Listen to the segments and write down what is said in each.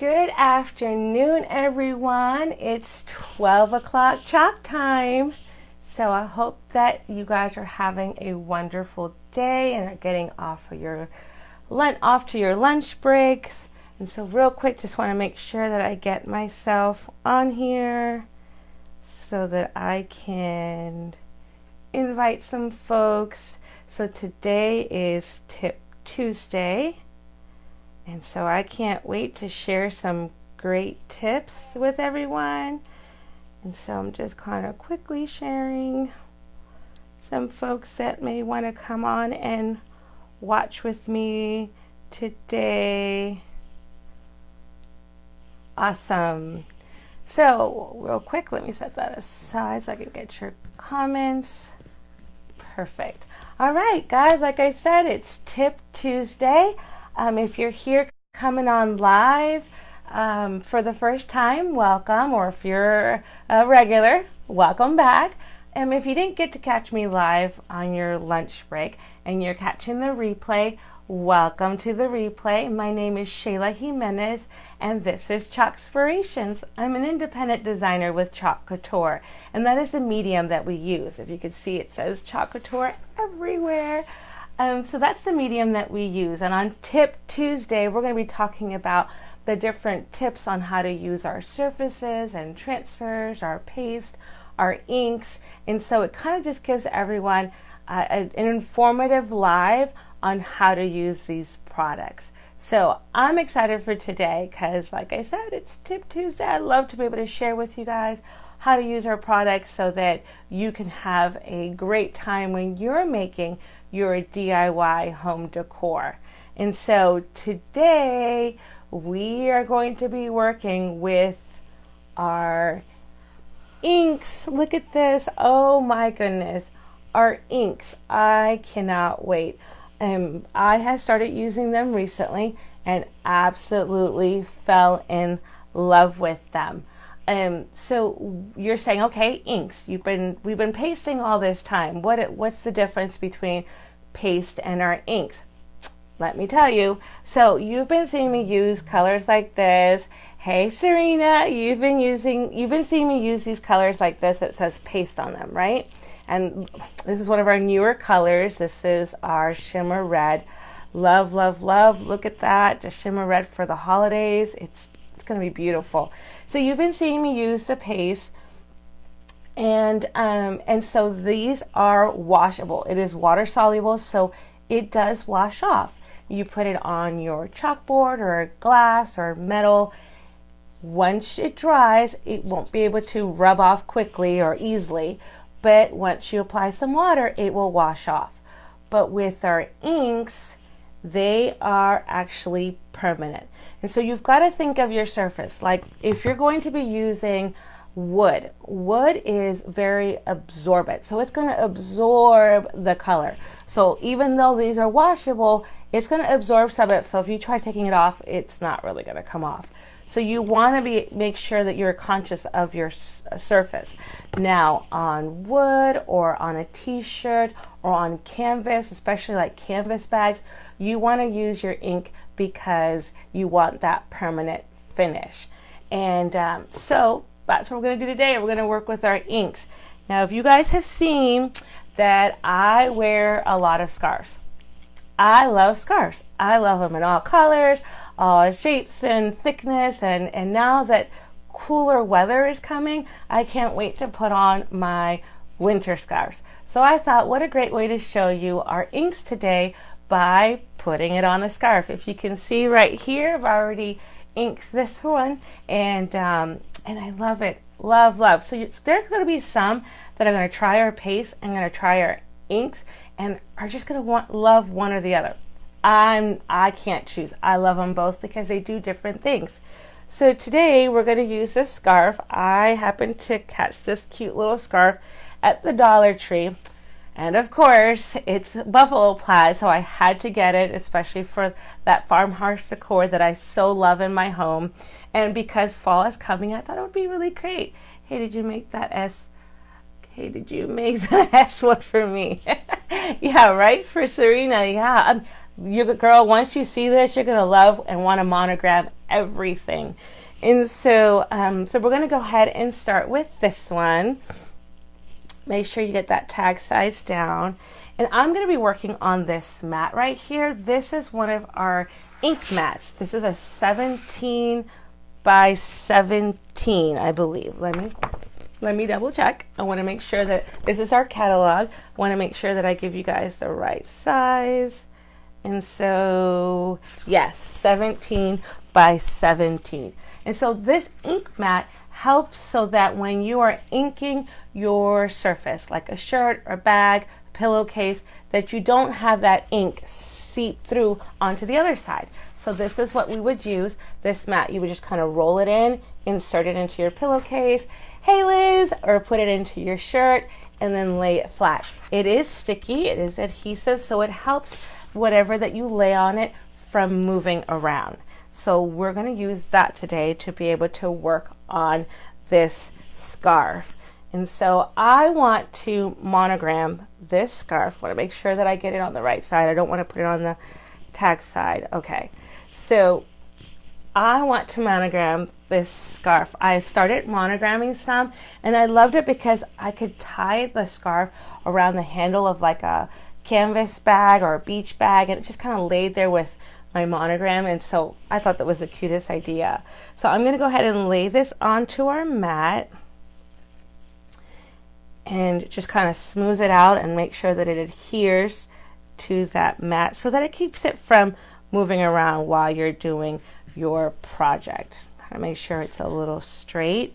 Good afternoon, everyone. It's 12 o'clock chalk time. So I hope that you guys are having a wonderful day and are getting off to your lunch breaks. And so real quick, just want to make sure that I get myself on here so that I can invite some folks. So today is Tip Tuesday. And so I can't wait to share some great tips with everyone. And so I'm just kind of quickly sharing some folks that may want to come on and watch with me today. Awesome. So real quick, let me set that aside so I can get your comments. Perfect. All right, guys, like I said, it's Tip Tuesday. If you're here coming on live for the first time, welcome. Or if you're a regular, welcome back. And if you didn't get to catch me live on your lunch break and you're catching the replay, welcome to the replay. My name is Shayla Jimenez and this is Chalkspirations. I'm an independent designer with Chalk Couture, and that is the medium that we use. If you can see, it says Chalk Couture everywhere. So that's the medium that we use. And on Tip Tuesday, we're going to be talking about the different tips on how to use our surfaces and transfers, our paste, our inks. And so it kind of just gives everyone an informative live on how to use these products. So I'm excited for today because, like I said, it's Tip Tuesday. I'd love to be able to share with you guys how to use our products so that you can have a great time when you're making your DIY home decor. And so today we are going to be working with our inks. Look at this. Oh my goodness. Our inks. I cannot wait. I have started using them recently and absolutely fell in love with them. So you're saying, okay, inks, we've been pasting all this time. What's the difference between paste and our inks? Let me tell you. So you've been seeing me use colors like this. Hey, Serena, you've been seeing me use these colors like this that says paste on them, right? And this is one of our newer colors. This is our shimmer red. Love, love, love. Look at that. Just shimmer red for the holidays. It's going to be beautiful. So you've been seeing me use the paste, and so these are washable. It is water soluble, so it does wash off. You put it on your chalkboard or glass or metal. Once it dries, it won't be able to rub off quickly or easily, but once you apply some water, it will wash off. But with our inks, they are actually permanent. And so you've got to think of your surface. Like if you're going to be using wood is very absorbent. So it's going to absorb the color. So even though these are washable, it's going to absorb some of it. So if you try taking it off, it's not really going to come off. So you want to make sure that you're conscious of your surface. Now on wood or on a t-shirt or on canvas, especially like canvas bags, you want to use your ink because you want that permanent finish. And so that's what we're going to do today. We're going to work with our inks. Now, if you guys have seen that I wear a lot of scarves. I love scarves. I love them in all colors, all shapes and thickness. And now that cooler weather is coming, I can't wait to put on my winter scarves. So I thought, what a great way to show you our inks today by putting it on a scarf. If you can see right here, I've already inked this one, and I love it. Love, love. So there's going to be some that are going to try our paste and going to try our inks and are just going to love one or the other. I can't choose. I love them both because they do different things. So today we're going to use this scarf. I happened to catch this cute little scarf at the Dollar Tree. And of course, it's buffalo plaid, so I had to get it, especially for that farmhouse decor that I so love in my home. And because fall is coming, I thought it would be really great. Hey, did you make that S? Hey, did you make that S one for me? Yeah, right? For Serena, yeah. Your girl, once you see this, you're going to love and want to monogram everything. And so, so we're going to go ahead and start with this one. Make sure you get that tag size down. And I'm going to be working on this mat right here. This is one of our ink mats. This is a 17 by 17, I believe. Let me double check. I want to make sure that this is our catalog. I want to make sure that I give you guys the right size. And so, yes, 17 by 17. And so this ink mat helps so that when you are inking your surface, like a shirt or bag, pillowcase, that you don't have that ink seep through onto the other side. So this is what we would use. This mat, you would just kind of roll it in, insert it into your pillowcase, hey Liz, or put it into your shirt, and then lay it flat. It is sticky, it is adhesive, so it helps whatever that you lay on it from moving around. So we're going to use that today to be able to work on this scarf. And so I want to monogram this scarf. I want to make sure that I get it on the right side. I don't want to put it on the tag side. Okay, so I want to monogram this scarf. I started monogramming some, and I loved it because I could tie the scarf around the handle of like a canvas bag or a beach bag, and it just kind of laid there with my monogram, and so I thought that was the cutest idea. So I'm going to go ahead and lay this onto our mat and just kind of smooth it out and make sure that it adheres to that mat so that it keeps it from moving around while you're doing your project. Kind of make sure it's a little straight.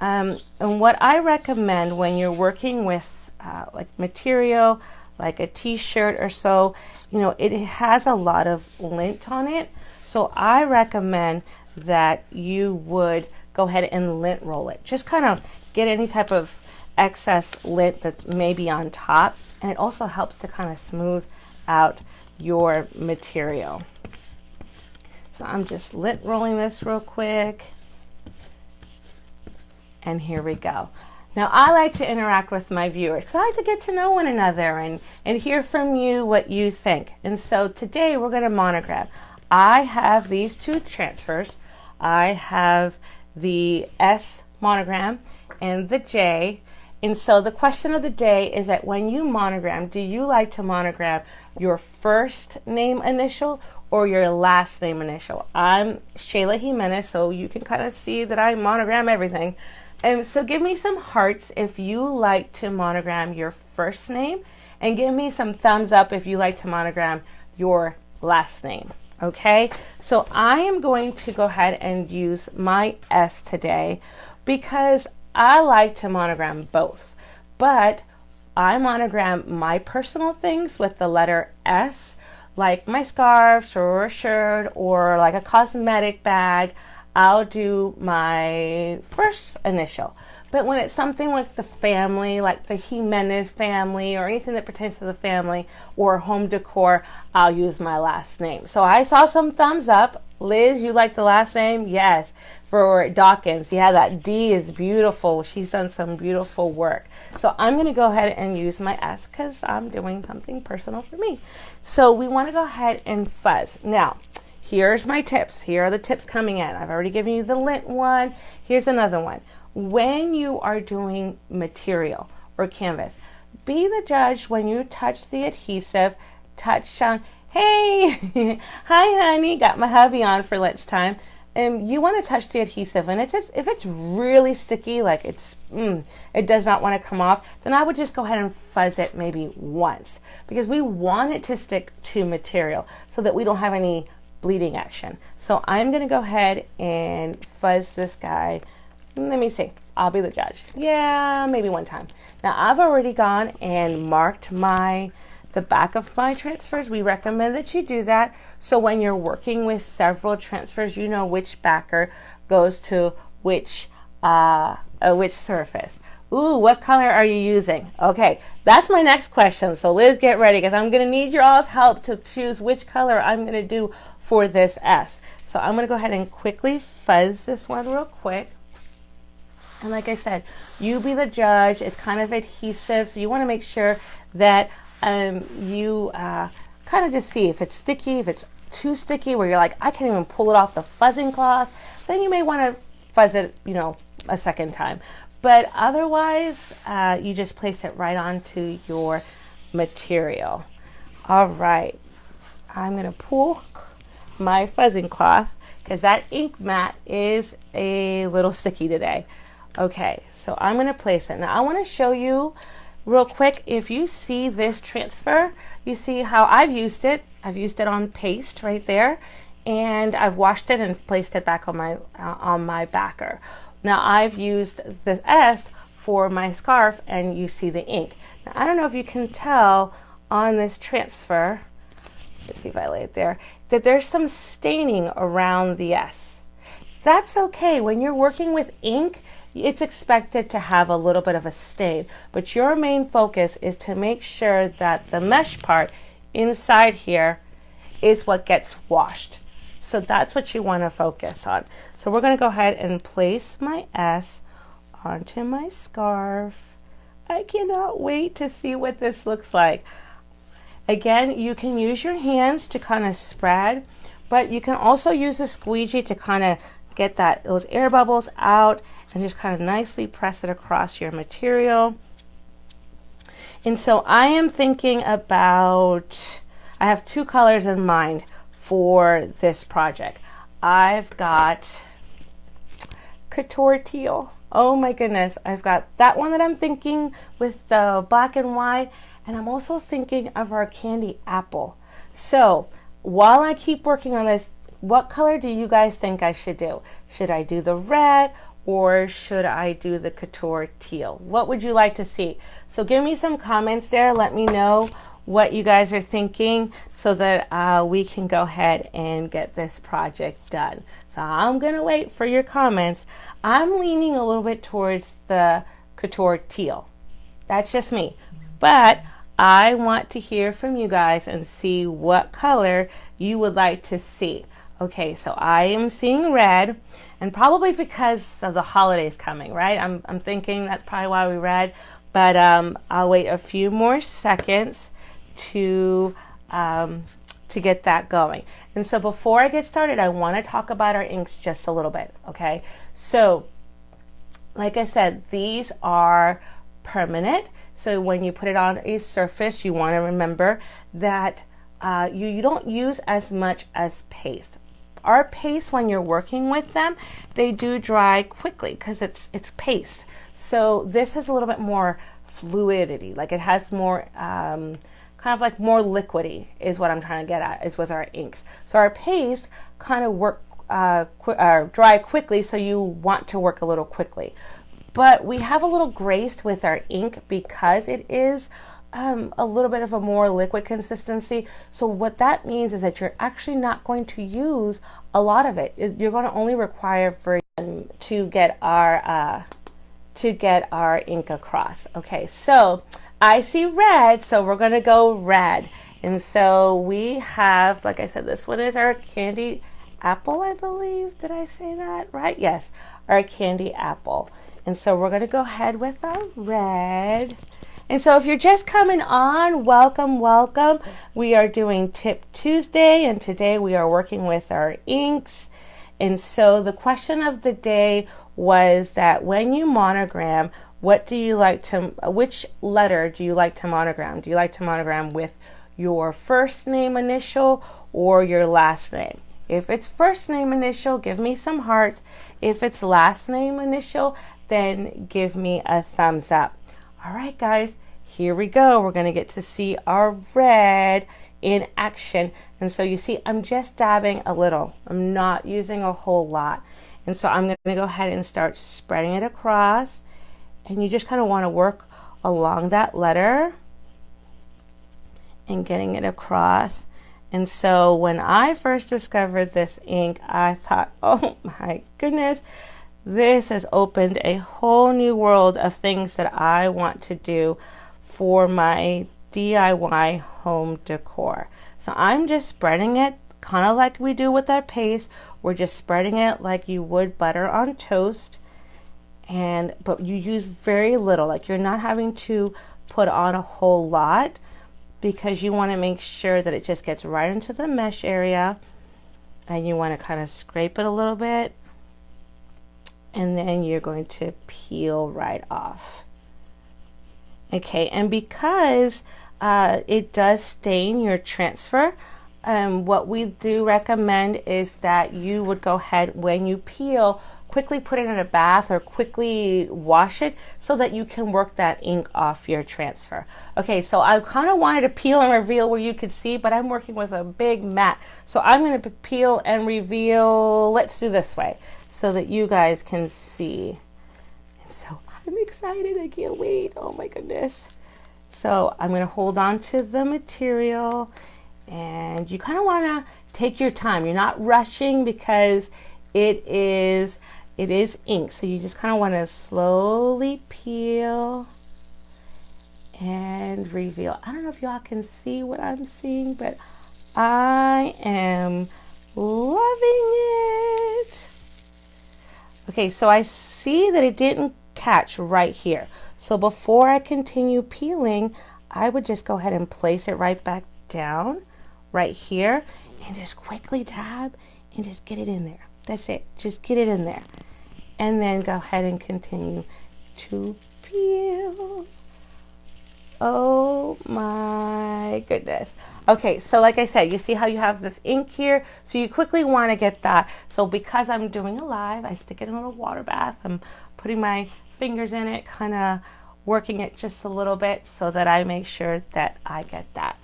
And what I recommend when you're working with like material, like a t-shirt or so, you know, it has a lot of lint on it. So I recommend that you would go ahead and lint roll it. Just kind of get any type of excess lint that's maybe on top, and it also helps to kind of smooth out your material. So I'm just lint rolling this real quick, and here we go. Now I like to interact with my viewers because I like to get to know one another and hear from you what you think. And so today we're going to monogram. I have these two transfers. I have the S monogram and the J. And so the question of the day is that when you monogram, do you like to monogram your first name initial or your last name initial? I'm Shayla Jimenez, so you can kind of see that I monogram everything. And so give me some hearts if you like to monogram your first name, and give me some thumbs up if you like to monogram your last name. Okay, so I am going to go ahead and use my S today because I like to monogram both, but I monogram my personal things with the letter S, like my scarves or a shirt or like a cosmetic bag. I'll do my first initial. But when it's something like the family, like the Jimenez family or anything that pertains to the family or home decor, I'll use my last name. So I saw some thumbs up. Liz, you like the last name? Yes. For Dawkins, yeah, that D is beautiful. She's done some beautiful work. So I'm going to go ahead and use my S because I'm doing something personal for me. So we want to go ahead and fuzz. Now, here's my tips. Here are the tips coming in. I've already given you the lint one. Here's another one. When you are doing material or canvas, be the judge when you touch the adhesive, touch down. Hey, hi honey, got my hubby on for lunchtime. You want to touch the adhesive, and if it's really sticky, like it does not want to come off, then I would just go ahead and fuzz it maybe once, because we want it to stick to material so that we don't have any bleeding action. So I'm going to go ahead and fuzz this guy. Let me see. I'll be the judge. Yeah, maybe one time. Now I've already gone and marked the back of my transfers. We recommend that you do that. So when you're working with several transfers, you know which backer goes to which surface. Ooh, what color are you using? Okay, that's my next question. So Liz, get ready, because I'm going to need your all's help to choose which color I'm going to do for this S. So I'm going to go ahead and quickly fuzz this one real quick. And like I said, you be the judge. It's kind of adhesive, so you want to make sure that you kind of just see if it's sticky, if it's too sticky where you're like, I can't even pull it off the fuzzing cloth, then you may want to fuzz it, a second time. But otherwise, you just place it right onto your material. All right, I'm going to pull my fuzzing cloth because that ink mat is a little sticky today. Okay, so I'm going to place it. Now I want to show you real quick, if you see this transfer, you see how I've used it. I've used it on paste right there, and I've washed it and placed it back on my backer. Now I've used this S for my scarf, and you see the ink. Now I don't know if you can tell on this transfer, let's see if I lay it there, that there's some staining around the S. That's okay. When you're working with ink, it's expected to have a little bit of a stain, but your main focus is to make sure that the mesh part inside here is what gets washed. So that's what you want to focus on. So we're going to go ahead and place my S onto my scarf. I cannot wait to see what this looks like. Again, you can use your hands to kind of spread, but you can also use a squeegee to kind of get those air bubbles out and just kind of nicely press it across your material. And so I am thinking about, I have two colors in mind for this project. I've got Couture Teal. Oh my goodness, I've got that one that I'm thinking with the black and white, and I'm also thinking of our Candy Apple. So while I keep working on this, what color do you guys think I should do? Should I do the red or should I do the Couture Teal? What would you like to see? So give me some comments there. Let me know what you guys are thinking so that we can go ahead and get this project done. So I'm going to wait for your comments. I'm leaning a little bit towards the Couture Teal. That's just me. But I want to hear from you guys and see what color you would like to see. Okay, so I am seeing red, and probably because of the holidays coming, right? I'm thinking that's probably why we red, but I'll wait a few more seconds to get that going. And so before I get started, I want to talk about our inks just a little bit, okay? So like I said, these are permanent. So when you put it on a surface, you want to remember that you don't use as much as paste. Our paste, when you're working with them, they do dry quickly because it's paste. So this has a little bit more fluidity, like it has more kind of like more liquidy is what I'm trying to get at, is with our inks. So our paste kind of dry quickly, so you want to work a little quickly. But we have a little grace with our ink because it is a little bit of a more liquid consistency. So what that means is that you're actually not going to use a lot of it. You're going to only require for to get our ink across. Okay, so I see red, so we're going to go red. And so we have, like I said, this one is our Candy Apple, I believe. Did I say that right? Yes, our Candy Apple. And so we're going to go ahead with our red. And so if you're just coming on, welcome, welcome. We are doing Tip Tuesday, and today we are working with our inks. And so the question of the day was that when you monogram, which letter do you like to monogram? Do you like to monogram with your first name initial or your last name? If it's first name initial, give me some hearts. If it's last name initial, then give me a thumbs up. All right, guys, here we go. We're going to get to see our red in action. And so you see, I'm just dabbing a little. I'm not using a whole lot. And so I'm going to go ahead and start spreading it across. And you just kind of want to work along that letter and getting it across. And so when I first discovered this ink, I thought, oh my goodness, this has opened a whole new world of things that I want to do for my DIY home decor. So I'm just spreading it kind of like we do with our paste. We're just spreading it like you would butter on toast. But you use very little, like you're not having to put on a whole lot. because you want to make sure that it just gets right into the mesh area, and you want to kind of scrape it a little bit, and then you're going to peel right off. Okay, and because it does stain your transfer, what we do recommend is that you would go ahead when you peel, quickly put it in a bath or quickly wash it so that you can work that ink off your transfer. Okay, so I kind of wanted to peel and reveal where you could see, but I'm working with a big mat. So I'm going to peel and reveal, let's do this way so that you guys can see. And so I'm excited, I can't wait, oh my goodness. So I'm going to hold on to the material, and you kind of want to take your time. You're not rushing because it is ink, so you just kind of want to slowly peel and reveal. I don't know if y'all can see what I'm seeing, but I am loving it. Okay, so I see that it didn't catch right here. So before I continue peeling, I would just go ahead and place it right back down right here and just quickly dab and just get it in there. That's it, just get it in there. And then go ahead and continue to peel. Oh my goodness. Okay, so like I said, you see how you have this ink here? So you quickly want to get that. So because I'm doing a live, I stick it in a little water bath. I'm putting my fingers in it, kind of working it just a little bit so that I make sure that I get that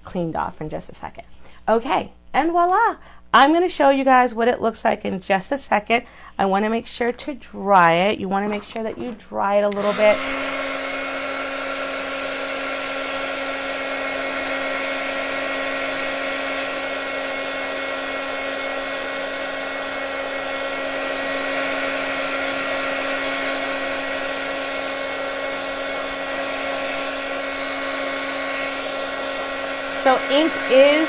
cleaned off in just a second. Okay, and voila. I'm going to show you guys what it looks like in just a second. I want to make sure to dry it. You want to make sure that you dry it a little bit. So ink is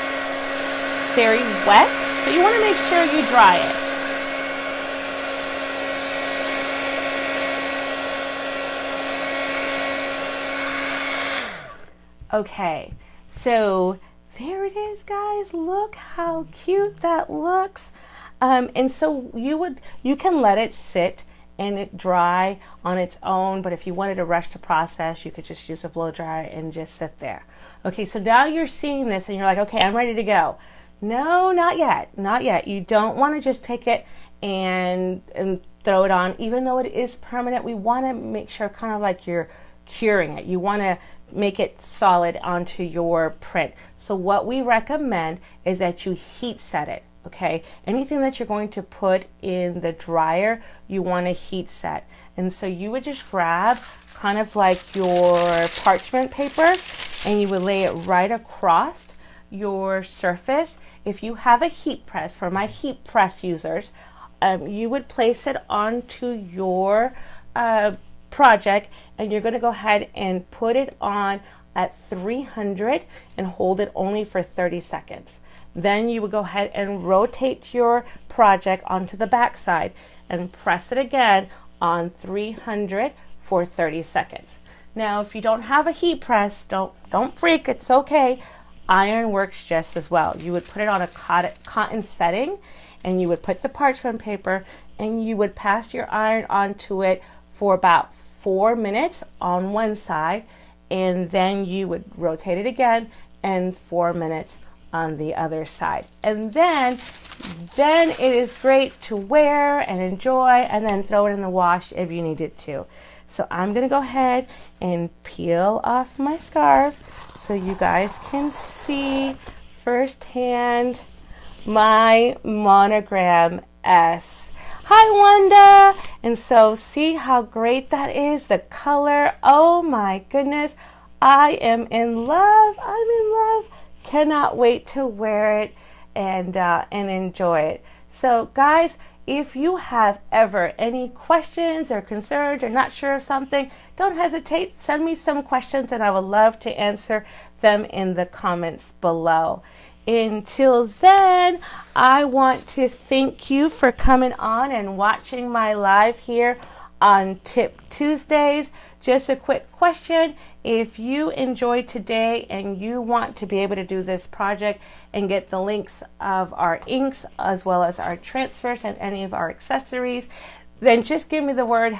very wet, so you want to make sure you dry it. Okay, so there it is, guys. Look how cute that looks. And so you can let it sit and it dry on its own, but if you wanted to rush the process, you could just use a blow dryer and just sit there. Okay, so now you're seeing this and you're like, okay, I'm ready to go. No, not yet, not yet. You don't want to just take it and throw it on. Even though it is permanent, we want to make sure kind of like you're curing it. You want to make it solid onto your print. So what we recommend is that you heat set it. Okay, anything that you're going to put in the dryer, you want to heat set. And so you would just grab kind of like your parchment paper and you would lay it right across your surface. If you have a heat press, for my heat press users, you would place it onto your project, and you're going to go ahead and put it on at 300 and hold it only for 30 seconds. Then you would go ahead and rotate your project onto the back side and press it again on 300 for 30 seconds. Now, if you don't have a heat press, don't freak, it's okay. Iron works just as well. You would put it on a cotton setting, and you would put the parchment paper and you would pass your iron onto it for about 4 minutes on one side, and then you would rotate it again and 4 minutes on the other side. And then it is great to wear and enjoy, and then throw it in the wash if you needed to. So I'm gonna go ahead and peel off my scarf so you guys can see firsthand my monogram S. Hi, Wanda. And so see how great that is, the color. Oh my goodness, I am in love. I'm in love. Cannot wait to wear it and enjoy it. So guys, if you have ever any questions or concerns or not sure of something, don't hesitate. Send me some questions and I would love to answer them in the comments below. Until then, I want to thank you for coming on and watching my live here on Tip Tuesdays. Just a quick question. If you enjoyed today and you want to be able to do this project and get the links of our inks as well as our transfers and any of our accessories, then just give me the word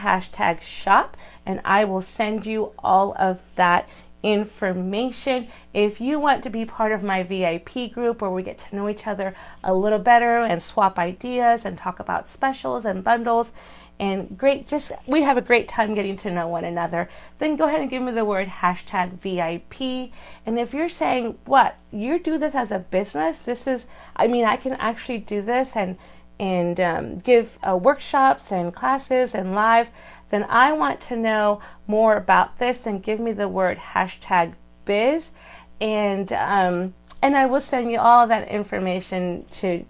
#shop and I will send you all of that information. If you want to be part of my VIP group where we get to know each other a little better and swap ideas and talk about specials and bundles and we have a great time getting to know one another, then go ahead and give me the word #VIP. And if you're saying, what, you do this as a business? I can actually do this and give workshops and classes and lives, then I want to know more about this, and give me the word #biz, and I will send you all of that information to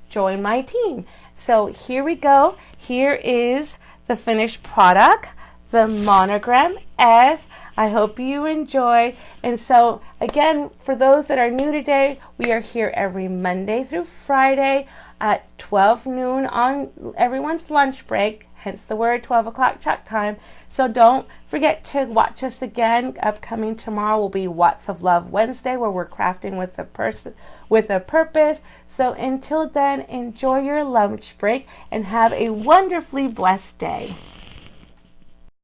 join my team. So here we go. Here is the finished product, the monogram S. I hope you enjoy. And so again, for those that are new today, we are here every Monday through Friday at 12 noon on everyone's lunch break, hence the word 12 o'clock chalk time. So don't forget to watch us again. Upcoming tomorrow will be Watts of Love Wednesday, where we're crafting with a purpose. So until then, enjoy your lunch break and have a wonderfully blessed day.